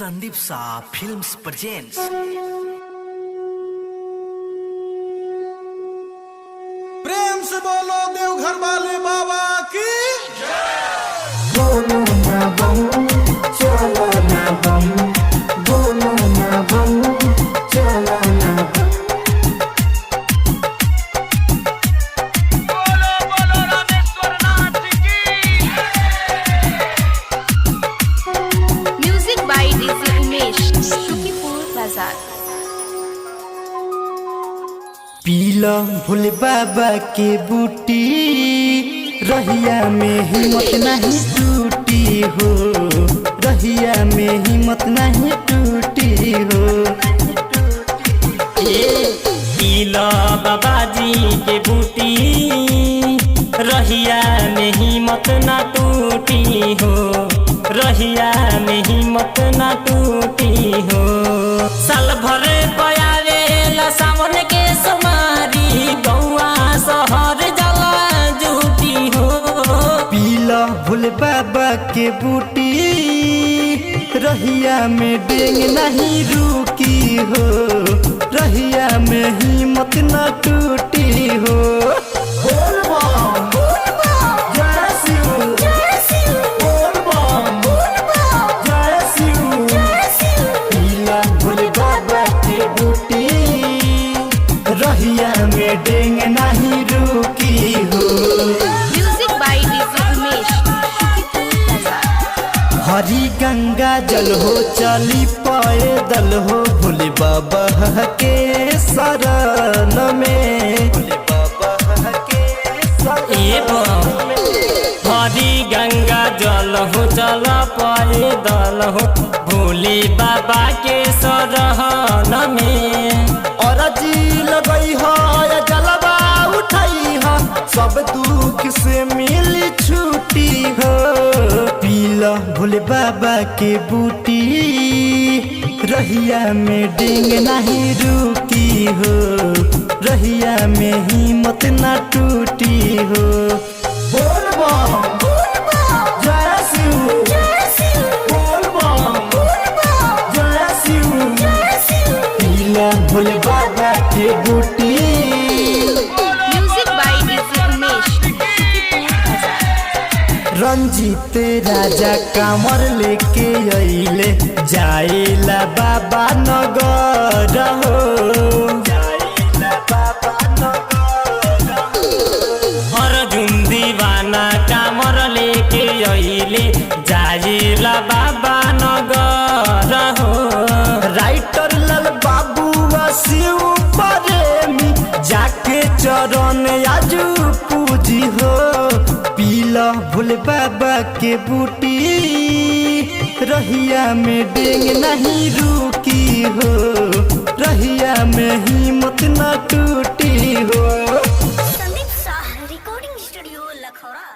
Sandeep Shah films presents. प्रेम से बोलो देवघर वाले बाबा की। बोलो ना बम चलो ना बम, बोलो ना बम चलो ना बम। बोलो बोलो रामेश्वर नाथ की। Music by DJ Umesh, Shukipur बाजार। पीला भोले बाबा के बूटी, रहिया में हिम्मत नहीं टूटी हो, रहिया में हिम्मत नहीं टूटी हो। पीला बाबा जी के बूटी, रहिया में हिम्मत ना टूटी हो, रहिया में हिम्मत ना टूटी हो। साल भर पयावेला सावन के समारी, गौआ शहर जला जूटी हो। पीला भोले बाबा के बूटी, रहिया में डेंग नहीं रुकी हो, रहिया में हिम्मत न टूटी हो। बोल बम बोल बम जय शिव जय शिव, बोल बम बोल बम जय शिव जय शिव। पीला भोले बाबा के बूटी, रहिया में डेंग नहीं रुकी हो। Music by DJ Umesh, Shukipur बाजार। हरी गंगा जल हो चली पैदल हो, भोले बाबा के शरण में, भोले बाबा के शरण में। हरी गंगा जल हो चल पैदल हो, भोले बाबा के शरण में। और जी लगई हो या जलवा उठाई हो, सब दुख से मिली छुट्टी हो। पीला भोले बाबा के बूटी, रहिया में डेंग नहीं रुकी हो, रहिया में हिम्मत न टूटी हो। बोल बम बोल बम जय शिव जय शिव, बोल बम बोल बम जय शिव जय शिव। पीला भोले बाबा के बूटी। Music by DJ Umesh, Shukipur बाजार। रंजीत राजा कामर लेके अइले, जाइला बाबा नगर हो, जाइला बाबा नगर हो। अर्जुन दीवाना कामर लेके अइले, जाइला बाबा नगर हो। राइटर लाल बाबू शिव प्रेमी, जाके चरण आजू पूजी हो। पीला भोले बाबा के बूटी, रहिया में डेंग नहीं रुकी हो, रहिया में हिम्मत न टूटी हो। Sandeep Shah recording studio Lakhaura.